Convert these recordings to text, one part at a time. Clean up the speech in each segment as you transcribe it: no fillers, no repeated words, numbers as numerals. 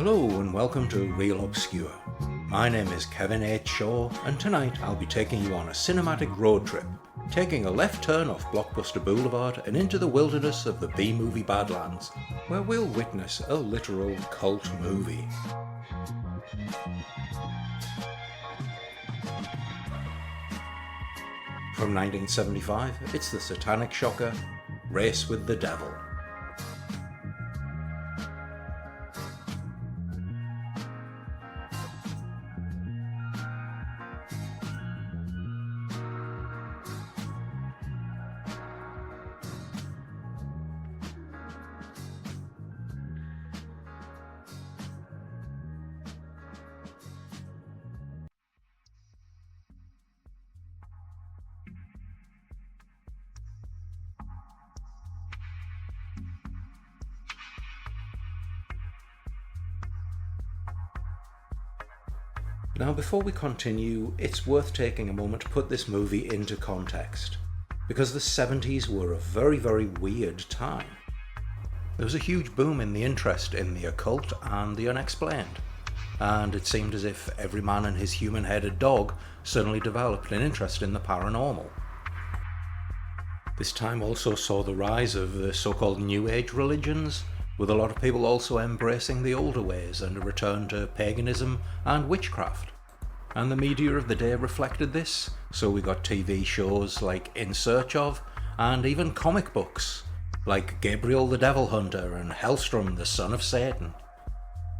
Hello and welcome to Real Obscure. My name is Kevin H. Shaw and tonight I'll be taking you on a cinematic road trip, taking a left turn off Blockbuster Boulevard and into the wilderness of the B-Movie Badlands, where we'll witness a literal cult movie. From 1975, it's the Satanic Shocker, Race with the Devil. Now before we continue, it's worth taking a moment to put this movie into context, because the 70s were a very, very weird time. There was a huge boom in the interest in the occult and the unexplained, and it seemed as if every man and his human-headed dog suddenly developed an interest in the paranormal. This time also saw the rise of the so-called New Age religions, with a lot of people also embracing the older ways and a return to paganism and witchcraft. And the media of the day reflected this, so we got TV shows like In Search Of, and even comic books like Gabriel the Devil Hunter and Hellstrom the Son of Satan.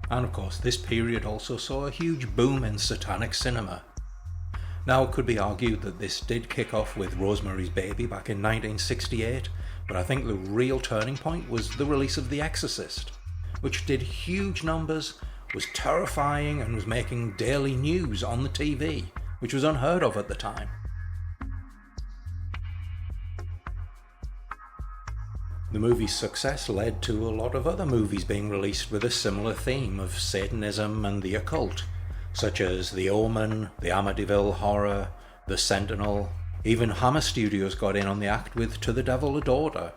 And of course this period also saw a huge boom in satanic cinema. Now it could be argued that this did kick off with Rosemary's Baby back in 1968, but I think the real turning point was the release of The Exorcist, which did huge numbers, was terrifying and was making daily news on the TV, which was unheard of at the time. The movie's success led to a lot of other movies being released with a similar theme of Satanism and the occult, such as The Omen, the Amityville Horror, The Sentinel. Even Hammer Studios got in on the act with To the Devil a Daughter.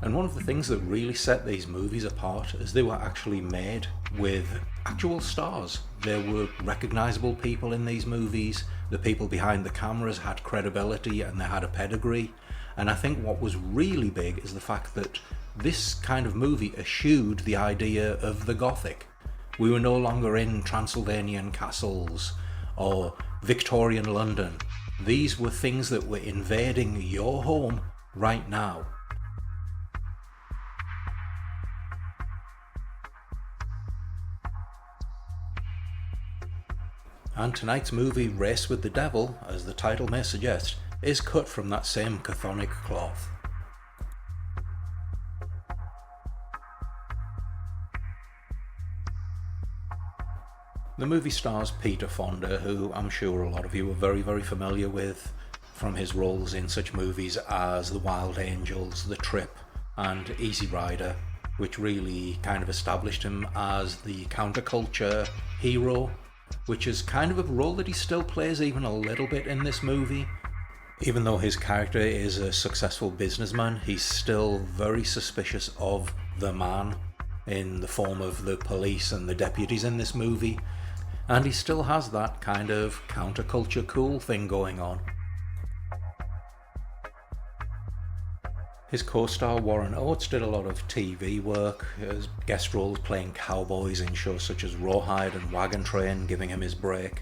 And one of the things that really set these movies apart is they were actually made with actual stars. There were recognisable people in these movies, the people behind the cameras had credibility and they had a pedigree, and I think what was really big is the fact that this kind of movie eschewed the idea of the Gothic. We were no longer in Transylvanian castles or Victorian London. These were things that were invading your home right now. And tonight's movie, Race with the Devil, as the title may suggest, is cut from that same chthonic cloth. The movie stars Peter Fonda, who I'm sure a lot of you are very, very familiar with from his roles in such movies as The Wild Angels, The Trip and Easy Rider, which really kind of established him as the counterculture hero, which is kind of a role that he still plays even a little bit in this movie. Even though his character is a successful businessman, he's still very suspicious of the man in the form of the police and the deputies in this movie. And he still has that kind of counterculture cool thing going on. His co-star Warren Oates did a lot of TV work, as guest roles playing cowboys in shows such as Rawhide and Wagon Train, giving him his break.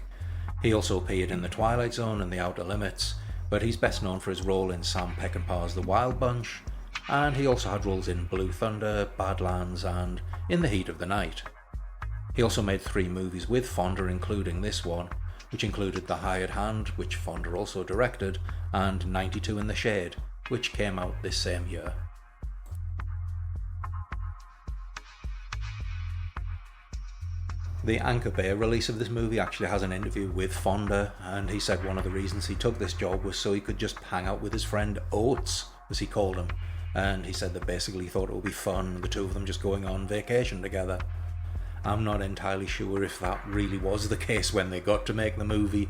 He also appeared in The Twilight Zone and The Outer Limits, but he's best known for his role in Sam Peckinpah's The Wild Bunch, and he also had roles in Blue Thunder, Badlands and In the Heat of the Night. He also made 3 movies with Fonda, including this one, which included The Hired Hand, which Fonda also directed, and 92 in the Shade, which came out this same year. The Anchor Bay release of this movie actually has an interview with Fonda, and he said one of the reasons he took this job was so he could just hang out with his friend Oates, as he called him, and he said that basically he thought it would be fun, the two of them just going on vacation together. I'm not entirely sure if that really was the case when they got to make the movie.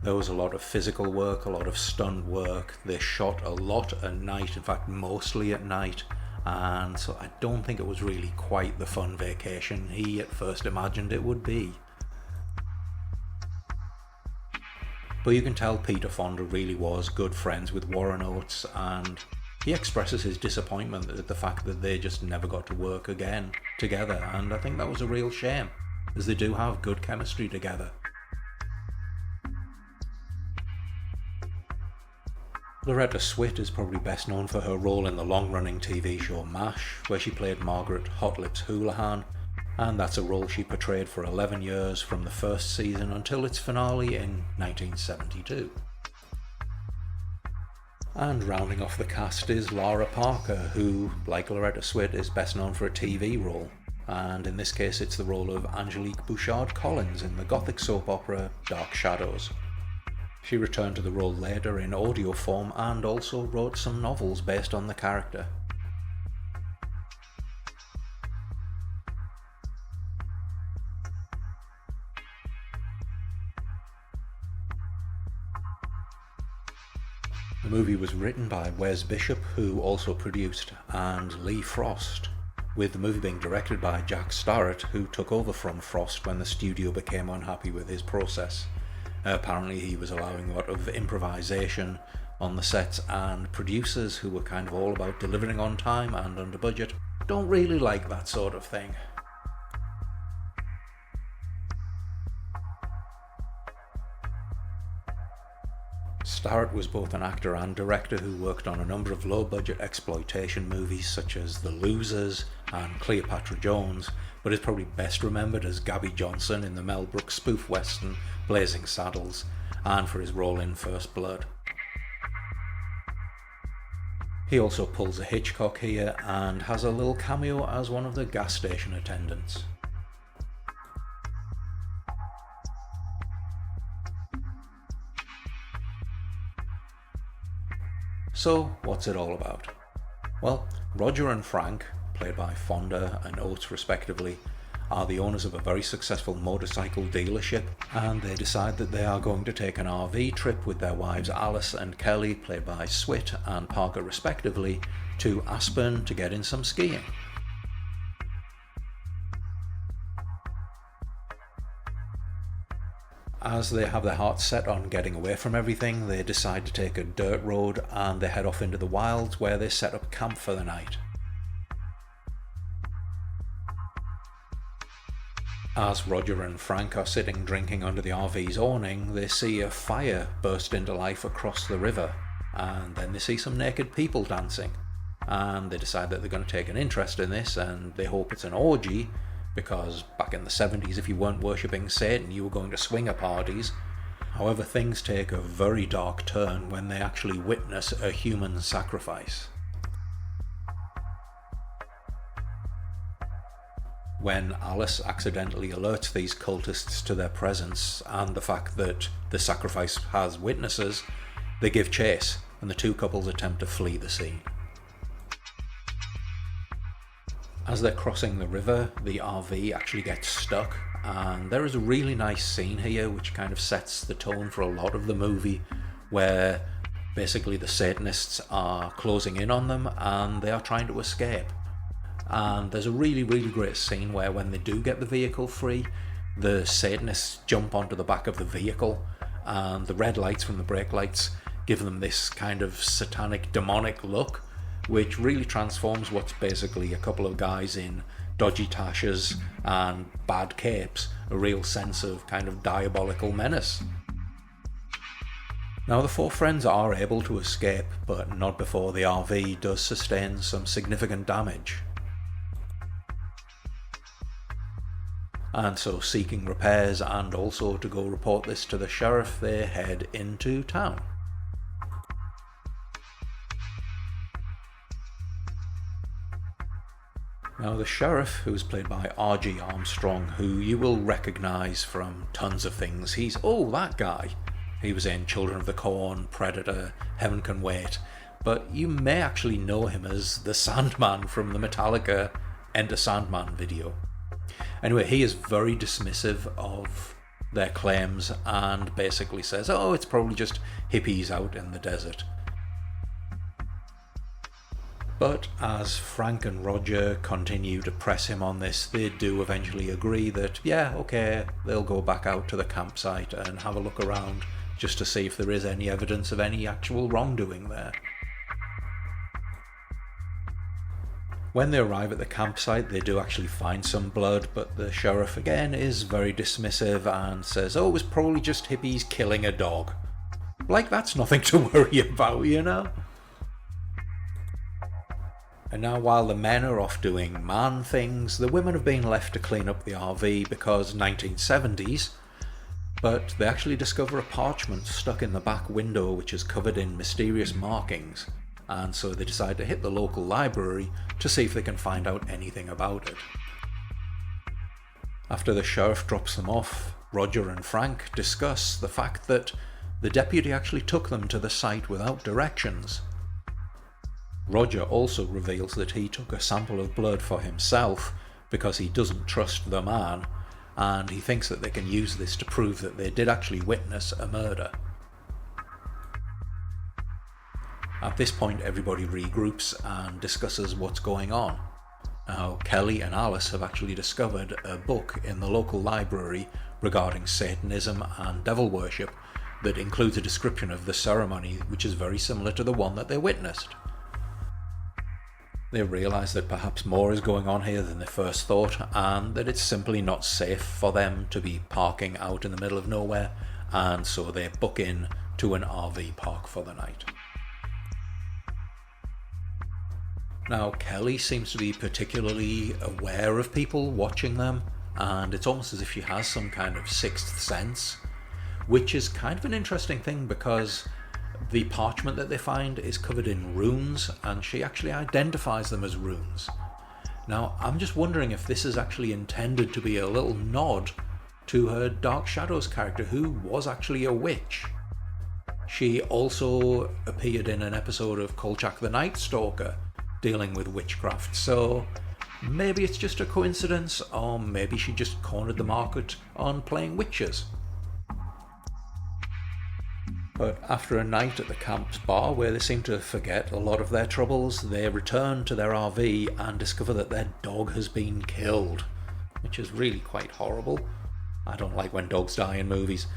There was a lot of physical work, a lot of stunt work. They shot a lot at night, in fact mostly at night, and so I don't think it was really quite the fun vacation he at first imagined it would be. But you can tell Peter Fonda really was good friends with Warren Oates, and he expresses his disappointment at the fact that they just never got to work again together, and I think that was a real shame, as they do have good chemistry together. Loretta Swit is probably best known for her role in the long-running TV show MASH, where she played Margaret Hot Lips Houlihan, and that's a role she portrayed for 11 years from the first season until its finale in 1972. And rounding off the cast is Lara Parker, who, like Loretta Swit, is best known for a TV role, and in this case it's the role of Angelique Bouchard Collins in the gothic soap opera Dark Shadows. She returned to the role later in audio form and also wrote some novels based on the character. The movie was written by Wes Bishop, who also produced, and Lee Frost, with the movie being directed by Jack Starrett, who took over from Frost when the studio became unhappy with his process. Apparently he was allowing a lot of improvisation on the sets, and producers who were kind of all about delivering on time and under budget don't really like that sort of thing. Starrett was both an actor and director who worked on a number of low-budget exploitation movies such as The Losers and Cleopatra Jones, but is probably best remembered as Gabby Johnson in the Mel Brooks spoof western Blazing Saddles, and for his role in First Blood. He also pulls a Hitchcock here and has a little cameo as one of the gas station attendants. So, what's it all about? Well, Roger and Frank, played by Fonda and Oates respectively, are the owners of a very successful motorcycle dealership, and they decide that they are going to take an RV trip with their wives Alice and Kelly, played by Swit and Parker respectively, to Aspen to get in some skiing. As they have their hearts set on getting away from everything, they decide to take a dirt road and they head off into the wilds where they set up camp for the night. As Roger and Frank are sitting drinking under the RV's awning, they see a fire burst into life across the river, and then they see some naked people dancing, and they decide that they're going to take an interest in this, and they hope it's an orgy, because back in the 70s if you weren't worshipping Satan you were going to swinger parties. However, things take a very dark turn when they actually witness a human sacrifice. When Alice accidentally alerts these cultists to their presence and the fact that the sacrifice has witnesses, they give chase and the two couples attempt to flee the scene. As they're crossing the river, the RV actually gets stuck, and there is a really nice scene here which kind of sets the tone for a lot of the movie, where basically the Satanists are closing in on them and they are trying to escape. And there's a really great scene where when they do get the vehicle free, the Satanists jump onto the back of the vehicle, and the red lights from the brake lights give them this kind of satanic demonic look, which really transforms what's basically a couple of guys in dodgy tashes and bad capes, a real sense of kind of diabolical menace. Now the four friends are able to escape, but not before the RV does sustain some significant damage. And so, seeking repairs and also to go report this to the sheriff, they head into town. Now the sheriff, who's played by R.G. Armstrong, who you will recognise from tons of things. He's, that guy. He was in Children of the Corn, Predator, Heaven Can Wait. But you may actually know him as the Sandman from the Metallica Enter Sandman video. Anyway, he is very dismissive of their claims and basically says, it's probably just hippies out in the desert. But as Frank and Roger continue to press him on this, they do eventually agree that, yeah, okay, they'll go back out to the campsite and have a look around just to see if there is any evidence of any actual wrongdoing there. When they arrive at the campsite, they do actually find some blood, but the sheriff again is very dismissive and says, oh, it was probably just hippies killing a dog. Like, that's nothing to worry about, you know? And now while the men are off doing man things, the women have been left to clean up the RV because 1970s, but they actually discover a parchment stuck in the back window which is covered in mysterious markings, and so they decide to hit the local library to see if they can find out anything about it. After the sheriff drops them off, Roger and Frank discuss the fact that the deputy actually took them to the site without directions. Roger also reveals that he took a sample of blood for himself because he doesn't trust the man, and he thinks that they can use this to prove that they did actually witness a murder. At this point, everybody regroups and discusses what's going on. Now, Kelly and Alice have actually discovered a book in the local library regarding Satanism and devil worship that includes a description of the ceremony which is very similar to the one that they witnessed. They realise that perhaps more is going on here than they first thought, and that it's simply not safe for them to be parking out in the middle of nowhere, and so they book in to an RV park for the night. Now, Kelly seems to be particularly aware of people watching them, and it's almost as if she has some kind of sixth sense, which is kind of an interesting thing because the parchment that they find is covered in runes, and she actually identifies them as runes. Now, I'm just wondering if this is actually intended to be a little nod to her Dark Shadows character, who was actually a witch. She also appeared in an episode of Kolchak the Night Stalker, dealing with witchcraft, so maybe it's just a coincidence, or maybe she just cornered the market on playing witches. But after a night at the camp's bar where they seem to forget a lot of their troubles, they return to their RV and discover that their dog has been killed, which is really quite horrible. I don't like when dogs die in movies.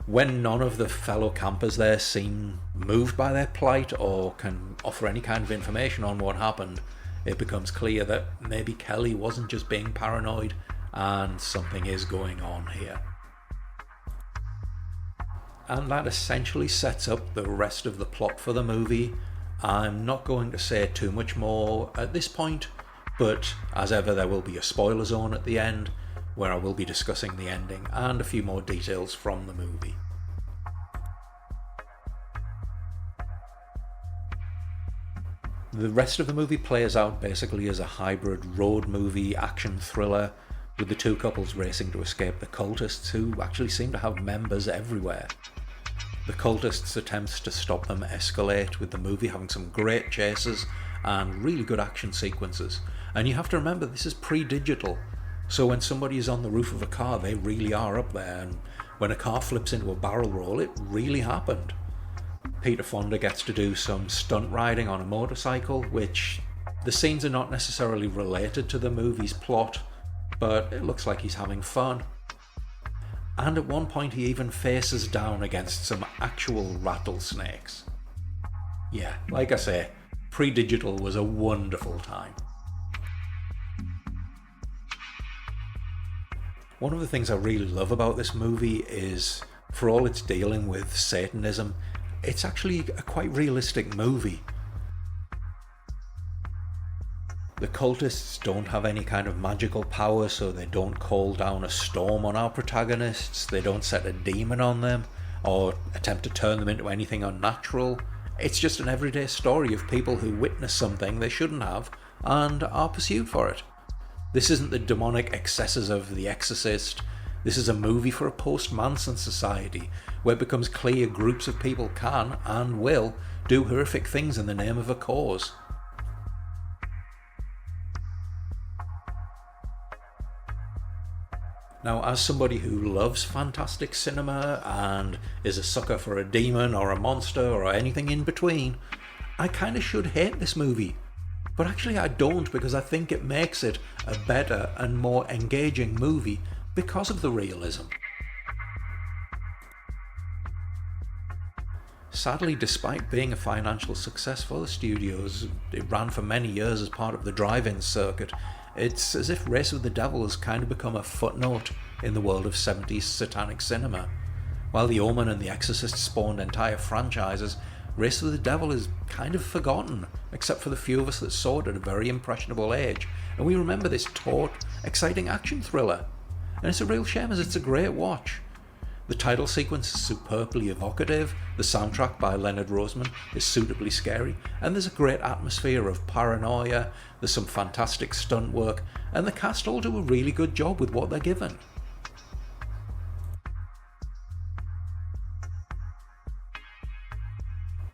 When none of the fellow campers there seem moved by their plight or can offer any kind of information on what happened, it becomes clear that maybe Kelly wasn't just being paranoid and something is going on here. And that essentially sets up the rest of the plot for the movie. I'm not going to say too much more at this point, but as ever there will be a spoiler zone at the end where I will be discussing the ending and a few more details from the movie. The rest of the movie plays out basically as a hybrid road movie action thriller, with the two couples racing to escape the cultists, who actually seem to have members everywhere. The cultists' attempts to stop them escalate, with the movie having some great chases and really good action sequences. And you have to remember, this is pre-digital, so when somebody is on the roof of a car, they really are up there, and when a car flips into a barrel roll, it really happened. Peter Fonda gets to do some stunt riding on a motorcycle, which the scenes are not necessarily related to the movie's plot, but it looks like he's having fun. And at one point he even faces down against some actual rattlesnakes. Yeah, like I say, pre-digital was a wonderful time. One of the things I really love about this movie is, for all it's dealing with Satanism, it's actually a quite realistic movie. The cultists don't have any kind of magical power, so they don't call down a storm on our protagonists, they don't set a demon on them, or attempt to turn them into anything unnatural. It's just an everyday story of people who witness something they shouldn't have, and are pursued for it. This isn't the demonic excesses of The Exorcist. This is a movie for a post-Manson society, where it becomes clear groups of people can, and will, do horrific things in the name of a cause. Now, as somebody who loves fantastic cinema and is a sucker for a demon or a monster or anything in between, I kind of should hate this movie, but actually I don't, because I think it makes it a better and more engaging movie because of the realism. Sadly, despite being a financial success for the studios, it ran for many years as part of the drive-in circuit. It's as if Race with the Devil has kind of become a footnote in the world of 70s satanic cinema. While the Omen and The Exorcist spawned entire franchises, Race with the Devil is kind of forgotten, except for the few of us that saw it at a very impressionable age, and we remember this taut, exciting action thriller. And it's a real shame, as it's a great watch. The title sequence is superbly evocative, the soundtrack by Leonard Roseman is suitably scary, and there's a great atmosphere of paranoia, there's some fantastic stunt work, and the cast all do a really good job with what they're given.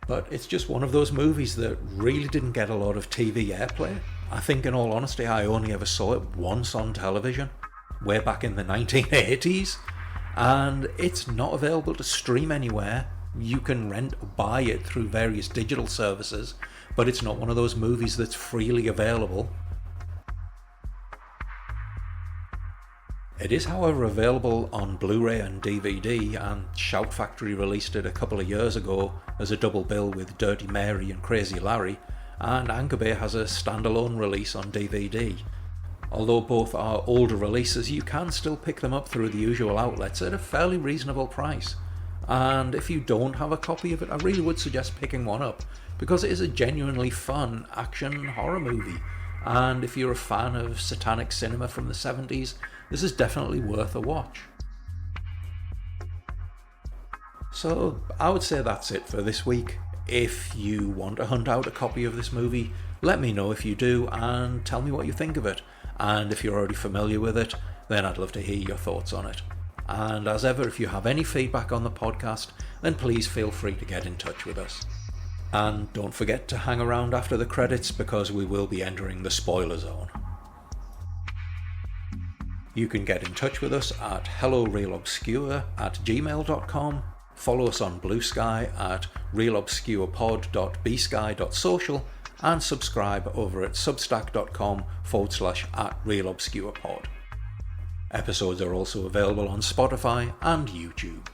But it's just one of those movies that really didn't get a lot of TV airplay. I think, in all honesty, I only ever saw it once on television, way back in the 1980s, and it's not available to stream anywhere. You can rent or buy it through various digital services, but it's not one of those movies that's freely available. It is, however, available on Blu-ray and DVD, and Shout Factory released it a couple of years ago as a double bill with Dirty Mary and Crazy Larry, and Anchor Bay has a standalone release on DVD. Although both are older releases, you can still pick them up through the usual outlets at a fairly reasonable price. And if you don't have a copy of it, I really would suggest picking one up, because it is a genuinely fun action horror movie. And if you're a fan of satanic cinema from the 70s, this is definitely worth a watch. So I would say that's it for this week. If you want to hunt out a copy of this movie, let me know if you do and tell me what you think of it. And if you're already familiar with it, then I'd love to hear your thoughts on it. And as ever, if you have any feedback on the podcast, then please feel free to get in touch with us. And don't forget to hang around after the credits, because we will be entering the spoiler zone. You can get in touch with us at hellorealobscure@gmail.com, follow us on Blue Sky at realobscurepod.bsky.social, and subscribe over at substack.com/@realobscurepod. Episodes are also available on Spotify and YouTube.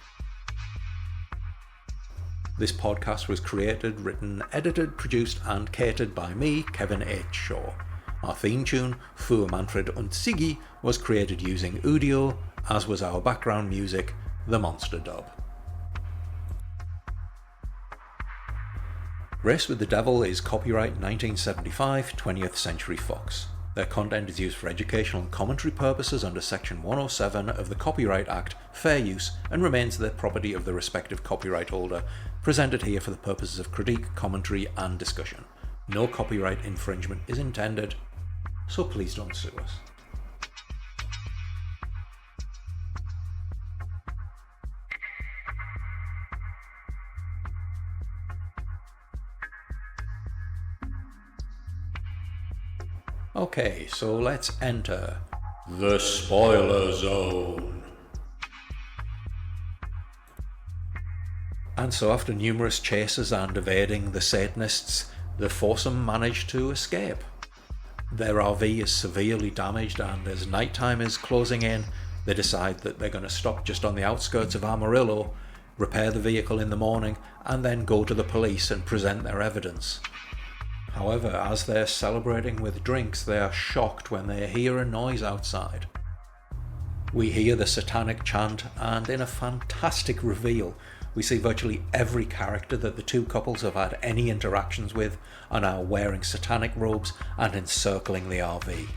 This podcast was created, written, edited, produced and catered by me, Kevin H. Shaw. Our theme tune, Für Manfred und Siggi, was created using Udio, as was our background music, The Monster Dub. Race with the Devil is copyright 1975, 20th Century Fox. Their content is used for educational and commentary purposes under Section 107 of the Copyright Act, fair use, and remains the property of the respective copyright holder, presented here for the purposes of critique, commentary and discussion. No copyright infringement is intended, so please don't sue us. Okay, so let's enter the spoiler zone. And so after numerous chases and evading the Satanists, the foursome manage to escape. Their RV is severely damaged, and as nighttime is closing in, they decide that they're going to stop just on the outskirts of Amarillo, repair the vehicle in the morning, and then go to the police and present their evidence. However, as they're celebrating with drinks, they are shocked when they hear a noise outside. We hear the satanic chant, and in a fantastic reveal, we see virtually every character that the two couples have had any interactions with are now wearing satanic robes and encircling the RV.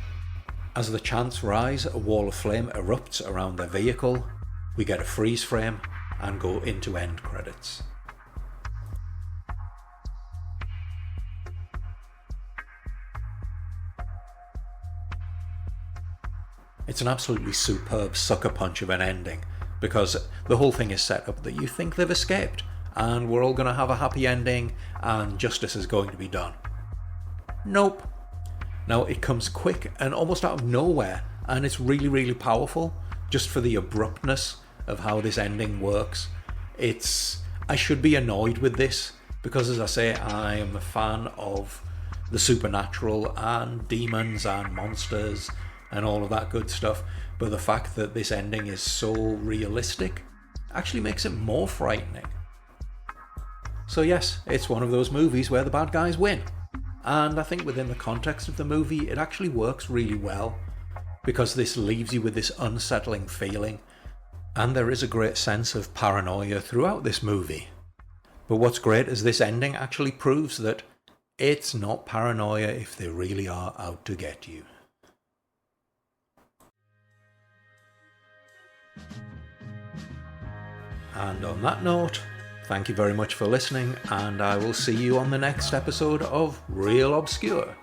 As the chants rise, a wall of flame erupts around their vehicle, we get a freeze frame, and go into end credits. It's an absolutely superb sucker punch of an ending, because the whole thing is set up that you think they've escaped, and we're all going to have a happy ending, and justice is going to be done. Nope. Now, it comes quick and almost out of nowhere, and it's really, really powerful, just for the abruptness of how this ending works. I should be annoyed with this, because as I say, I am a fan of the supernatural and demons and monsters and all of that good stuff, but the fact that this ending is so realistic actually makes it more frightening. So yes, it's one of those movies where the bad guys win, and I think within the context of the movie it actually works really well, because this leaves you with this unsettling feeling, and there is a great sense of paranoia throughout this movie. But what's great is this ending actually proves that it's not paranoia if they really are out to get you. And on that note, thank you very much for listening, and I will see you on the next episode of Real Obscure.